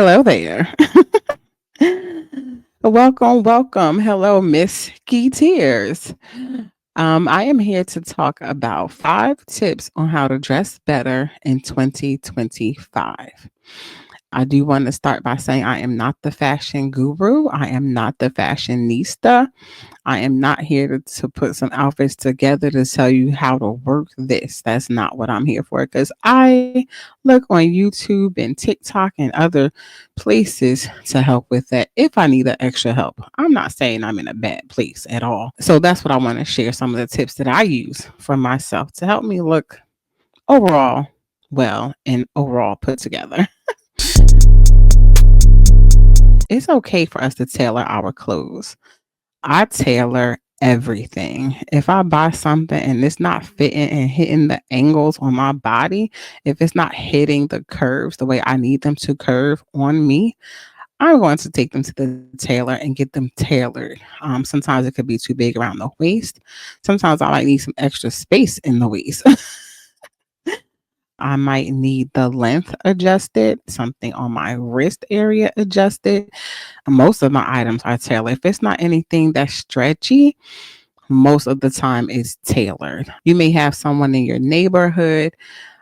Hello there. Welcome. Hello, Miss Ski Tears. I am here to talk about 5 tips on how to dress better in 2025. I do want to start by saying I am not the fashion guru. I am not the fashionista. I am not here to put some outfits together to tell you how to work this. That's not what I'm here for because I look on YouTube and TikTok and other places to help with that if I need the extra help. I'm not saying I'm in a bad place at all. So that's what I want to share some of the tips that I use for myself to help me look overall well and overall put together. It's okay for us to tailor our clothes. I tailor everything. If I buy something and it's not fitting and hitting the angles on my body, if it's not hitting the curves the way I need them to curve on me, I'm going to take them to the tailor and get them tailored. Sometimes it could be too big around the waist. Sometimes I might need some extra space in the waist. I might need the length adjusted, something on my wrist area adjusted. Most of my items are tailored. If it's not anything that's stretchy, most of the time it's tailored. You may have someone in your neighborhood.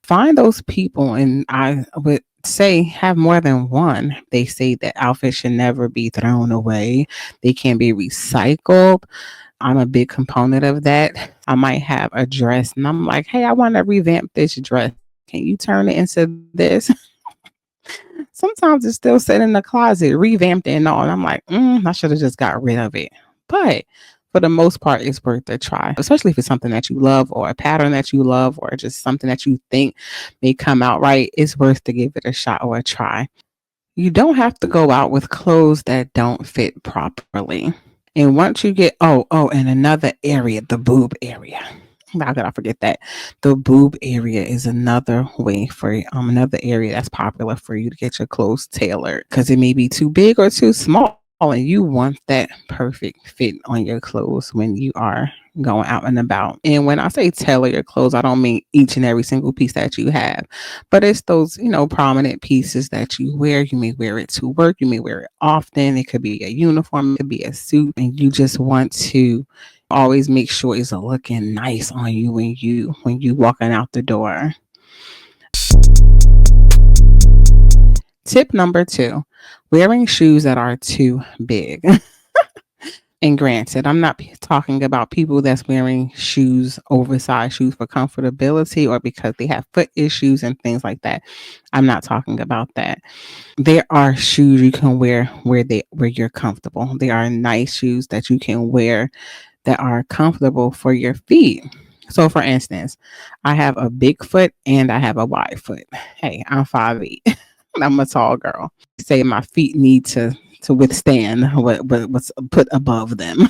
Find those people, and I would say have more than one. They say that outfits should never be thrown away, they can be recycled. I'm a big component of that. I might have a dress and I'm like, hey, I want to revamp this dress. Can you turn it into this? Sometimes it's still sitting in the closet, revamped it and all. And I'm like, I should have just got rid of it. But for the most part, it's worth a try, especially if it's something that you love or a pattern that you love or just something that you think may come out right. It's worth to give it a shot or a try. You don't have to go out with clothes that don't fit properly. And once you get, and another area, the boob area. How could I forget that? The boob area is another way for another area that's popular for you to get your clothes tailored because it may be too big or too small, and you want that perfect fit on your clothes when you are going out and about. And when I say tailor your clothes, I don't mean each and every single piece that you have, but it's those, prominent pieces that you wear. You may wear it to work, you may wear it often. It could be a uniform, it could be a suit, and you just want to always make sure it's looking nice on you when you walking out the door. Tip number 2, wearing shoes that are too big. And granted, I'm not talking about people that's wearing shoes, oversized shoes for comfortability or because they have foot issues and things like that. I'm not talking about that. There are shoes you can wear where you're comfortable. There are nice shoes that you can wear that are comfortable for your feet. So for instance, I have a big foot and I have a wide foot. Hey, I'm 5'8". I'm a tall girl. Say my feet need to withstand what's put above them.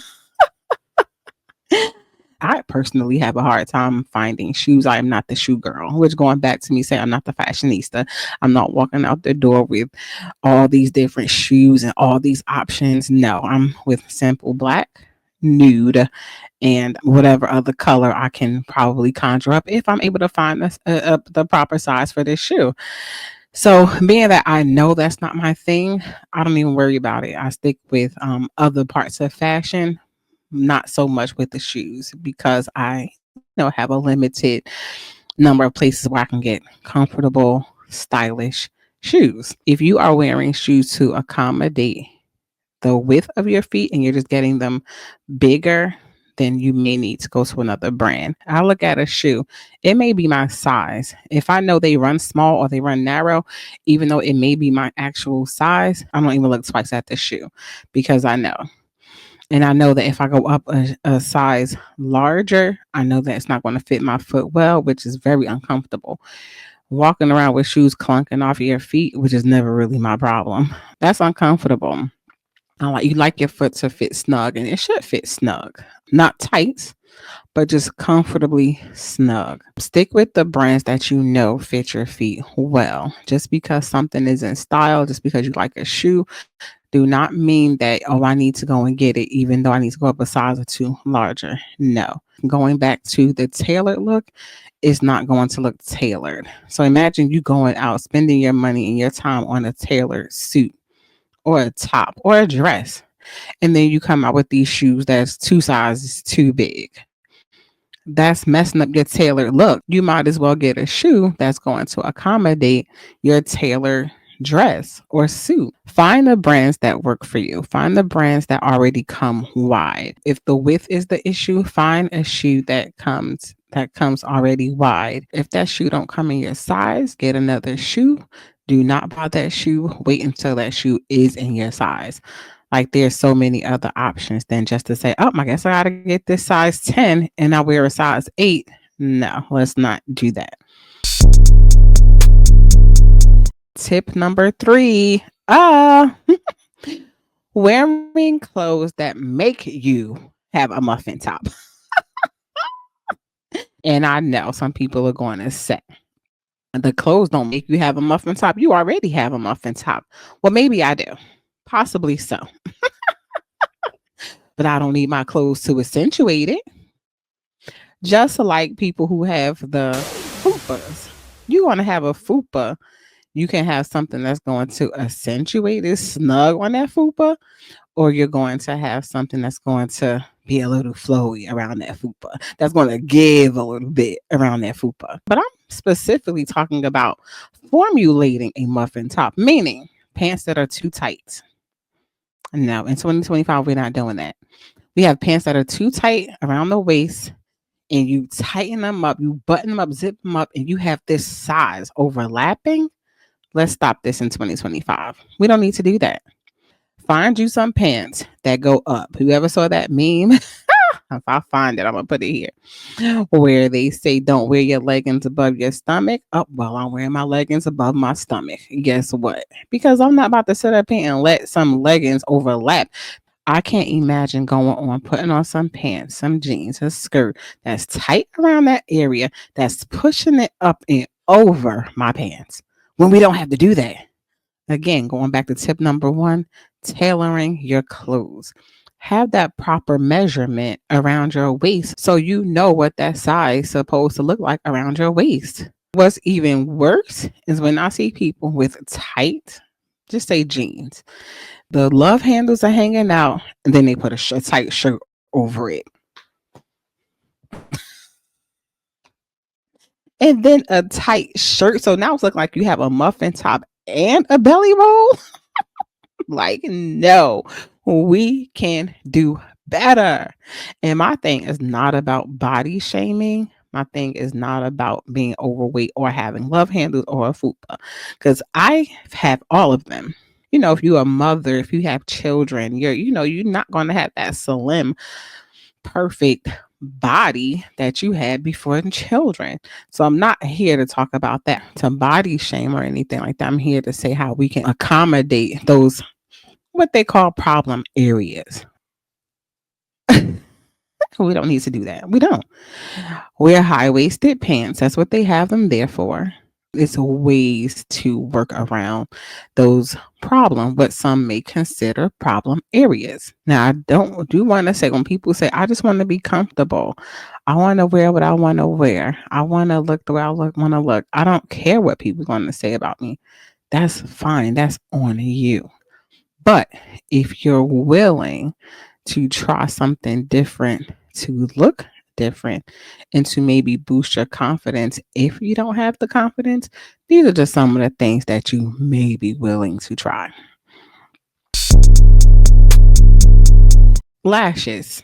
I personally have a hard time finding shoes. I am not the shoe girl, which going back to me saying I'm not the fashionista. I'm not walking out the door with all these different shoes and all these options. No, I'm with simple black, nude, and whatever other color I can probably conjure up if I'm able to find the proper size for this shoe. So, being that I know that's not my thing, I don't even worry about it. I stick with other parts of fashion, not so much with the shoes because I, have a limited number of places where I can get comfortable, stylish shoes. If you are wearing shoes to accommodate the width of your feet and you're just getting them bigger, then you may need to go to another brand. I look at a shoe, it may be my size. If I know they run small or they run narrow, even though it may be my actual size, I don't even look twice at the shoe because I know. And I know that if I go up a size larger, I know that it's not going to fit my foot well, which is very uncomfortable. Walking around with shoes clunking off your feet, which is never really my problem. That's uncomfortable. I like you like your foot to fit snug, and it should fit snug, not tight, but just comfortably snug. Stick with the brands that you know fit your feet well. Just because something is in style, just because you like a shoe, do not mean that, oh, I need to go and get it, even though I need to go up a size or two larger. No. Going back to the tailored look is not going to look tailored. So imagine you going out, spending your money and your time on a tailored suit or a top or a dress. And then you come out with these shoes that's two sizes too big. That's messing up your tailored look. You might as well get a shoe that's going to accommodate your tailored dress or suit. Find the brands that work for you. Find the brands that already come wide. If the width is the issue, find a shoe that comes already wide. If that shoe don't come in your size, get another shoe. Do not buy that shoe. Wait until that shoe is in your size. Like there's so many other options than just to say, oh, I guess I gotta get this size 10 and I wear a size 8. No, let's not do that. Tip number 3. Wearing clothes that make you have a muffin top. And I know some people are going to say, the clothes don't make you have a muffin top. You already have a muffin top. Well, maybe I do. Possibly so. But I don't need my clothes to accentuate it. Just like people who have the fupas. You want to have a fupa, you can have something that's going to accentuate it, snug on that fupa, or you're going to have something that's going to be a little flowy around that fupa. That's going to give a little bit around that fupa. But I'm specifically talking about formulating a muffin top, meaning pants that are too tight. No, in 2025, we're not doing that. We have pants that are too tight around the waist, and you tighten them up, you button them up, zip them up, and you have this size overlapping. Let's stop this in 2025. We don't need to do that. Find you some pants that go up. Whoever saw that meme, if I find it, I'm going to put it here, where they say, don't wear your leggings above your stomach. Oh, well, I'm wearing my leggings above my stomach. Guess what? Because I'm not about to sit up here and let some leggings overlap. I can't imagine going on, putting on some pants, some jeans, a skirt that's tight around that area, that's pushing it up and over my pants when we don't have to do that. Again, going back to tip number 1, tailoring your clothes. Have that proper measurement around your waist so you know what that size is supposed to look like around your waist. What's even worse is when I see people with tight, just say jeans. The love handles are hanging out, and then they put a tight shirt over it. And then a tight shirt. So now it's looking like you have a muffin top and a belly roll. Like, no, we can do better. And my thing is not about body shaming. My thing is not about being overweight or having love handles or a fupa, because I have all of them. If you're a mother, if you have children, you're not going to have that slim, perfect body that you had before the children. So I'm not here to talk about that, to body shame or anything like that. I'm here to say how we can accommodate those, what they call problem areas. We don't need to do that. We don't. Wear high-waisted pants. That's what they have them there for. It's ways to work around those what some may consider problem areas. Now, I do want to say, when people say, I just want to be comfortable, I want to wear what I want to wear, I want to look the way I want to look, I don't care what people are going to say about me. That's fine. That's on you. But if you're willing to try something different, to look different, and to maybe boost your confidence, if you don't have the confidence, these are just some of the things that you may be willing to try. Lashes.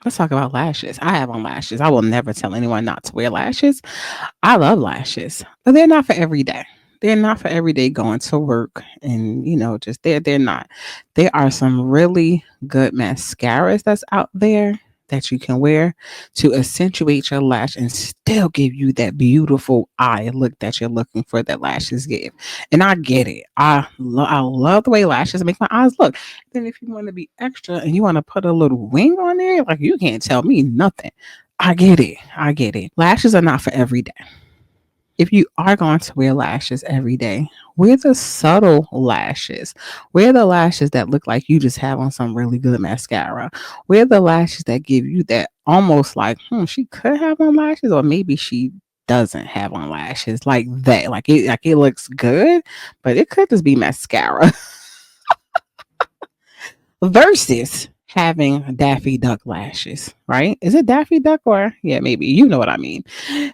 Let's talk about lashes. I have on lashes. I will never tell anyone not to wear lashes. I love lashes, but they're not for every day. They're not for every day going to work, and they're not. There are some really good mascaras that's out there that you can wear to accentuate your lash and still give you that beautiful eye look that you're looking for that lashes give. And I get it. I love the way lashes make my eyes look. Then if you want to be extra and you want to put a little wing on there, like you can't tell me nothing. I get it. I get it. Lashes are not for every day. If you are going to wear lashes every day, wear the subtle lashes. Wear the lashes that look like you just have on some really good mascara. Wear the lashes that give you that almost like, she could have on lashes, or maybe she doesn't have on lashes like that. Like it looks good, but it could just be mascara. Versus having Daffy Duck lashes, right? Is it Daffy Duck, or yeah, maybe you know what I mean?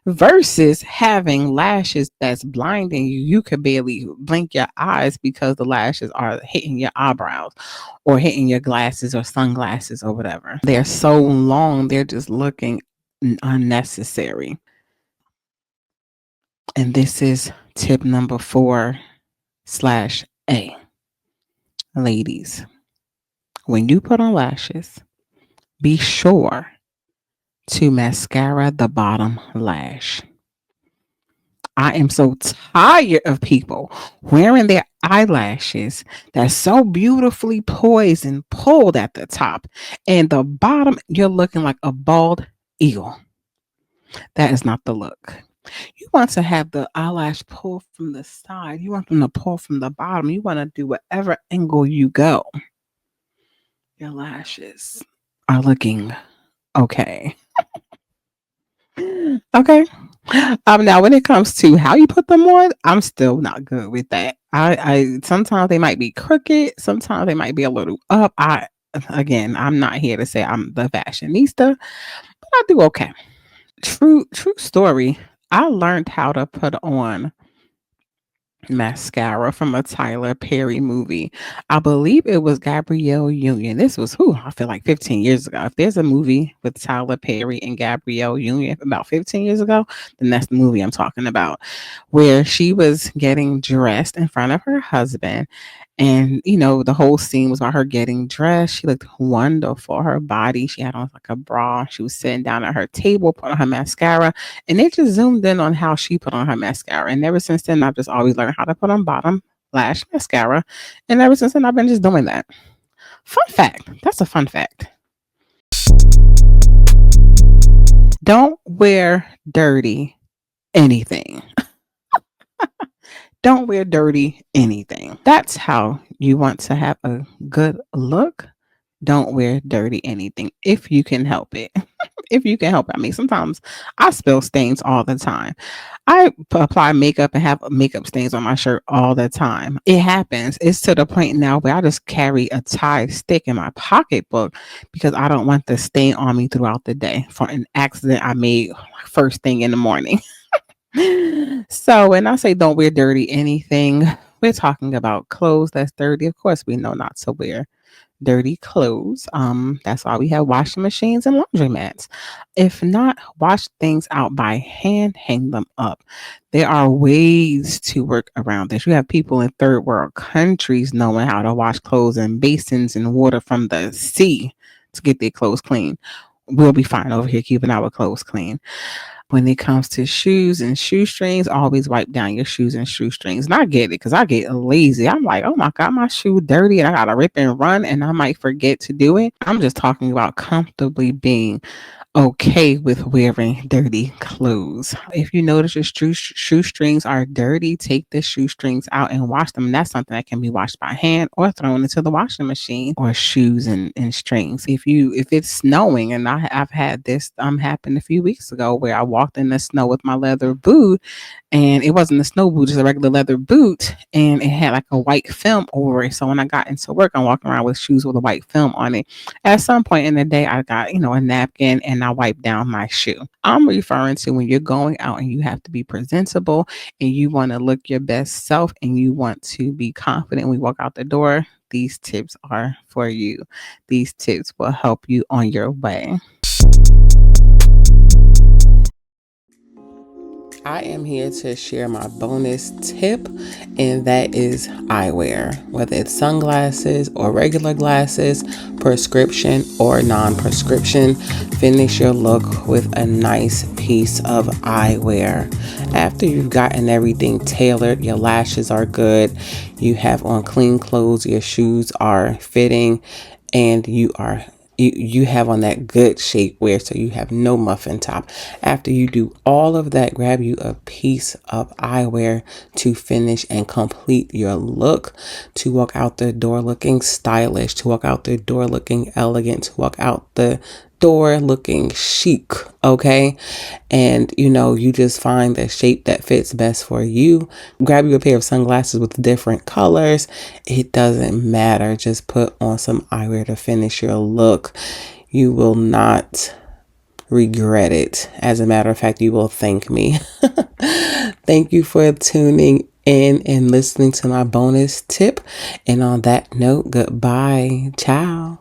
Versus having lashes that's blinding you. You could barely blink your eyes because the lashes are hitting your eyebrows or hitting your glasses or sunglasses or whatever. They're so long, they're just looking unnecessary. And this is tip number 4/A. Ladies, when you put on lashes, be sure to mascara the bottom lash. I am so tired of people wearing their eyelashes that's so beautifully poised and pulled at the top, and the bottom, you're looking like a bald eagle. That is not the look. You want to have the eyelash pull from the side. You want them to pull from the bottom. You want to do whatever angle you go. Your lashes are looking okay. Okay. Now when it comes to how you put them on, I'm still not good with that. I sometimes they might be crooked, sometimes they might be a little up. I'm not here to say I'm the fashionista, but I do okay. True story. I learned how to put on mascara from a Tyler Perry movie. I believe it was Gabrielle Union. This was I feel like 15 years ago. If there's a movie with Tyler Perry and Gabrielle Union about 15 years ago, then that's the movie I'm talking about, where she was getting dressed in front of her husband. And, the whole scene was about her getting dressed. She looked wonderful. Her body, she had on like a bra. She was sitting down at her table, put on her mascara, and they just zoomed in on how she put on her mascara. And ever since then, I've just always learned how to put on bottom lash mascara. And ever since then, I've been just doing that. Fun fact. That's a fun fact. Don't wear dirty anything. Don't wear dirty anything. That's how you want to have a good look. Don't wear dirty anything if you can help it. If you can help it. I mean, sometimes I spill stains all the time. I apply makeup and have makeup stains on my shirt all the time. It happens. It's to the point now where I just carry a Tide stick in my pocketbook because I don't want the stain on me throughout the day for an accident I made first thing in the morning. So when I say don't wear dirty anything, we're talking about clothes that's dirty. Of course, we know not to wear dirty clothes. That's why we have washing machines and laundromats. If not, wash things out by hand, hang them up. There are ways to work around this. You have people in third world countries knowing how to wash clothes in basins and water from the sea to get their clothes clean. We'll be fine over here keeping our clothes clean. When it comes to shoes and shoestrings, always wipe down your shoes and shoestrings. And I get it because I get lazy. I'm like, oh my God, my shoe dirty and I got to rip and run and I might forget to do it. I'm just talking about comfortably being okay with wearing dirty clothes. If you notice your shoestrings are dirty, take the shoestrings out and wash them. And that's something that can be washed by hand or thrown into the washing machine, or shoes and strings. If it's snowing, and I've had this happen a few weeks ago where I walked in the snow with my leather boot, and it wasn't a snow boot, just a regular leather boot, and it had like a white film over it. So when I got into work, I'm walking around with shoes with a white film on it. At some point in the day, I got, a napkin and I wiped down my shoe. I'm referring to when you're going out and you have to be presentable and you want to look your best self and you want to be confident when you walk out the door. These tips are for you. These tips will help you on your way. I am here to share my bonus tip, and that is eyewear. Whether it's sunglasses or regular glasses, prescription or non prescription, finish your look with a nice piece of eyewear. After you've gotten everything tailored, your lashes are good, you have on clean clothes, your shoes are fitting, and you have on that good shapewear, so you have no muffin top. After you do all of that, grab you a piece of eyewear to finish and complete your look, to walk out the door looking stylish, to walk out the door looking elegant, to walk out the door looking chic. Okay. And you just find the shape that fits best for you. Grab you a pair of sunglasses with different colors. It doesn't matter. Just put on some eyewear to finish your look. You will not regret it. As a matter of fact, you will thank me. Thank you for tuning in and listening to my bonus tip. And on that note, goodbye. Ciao.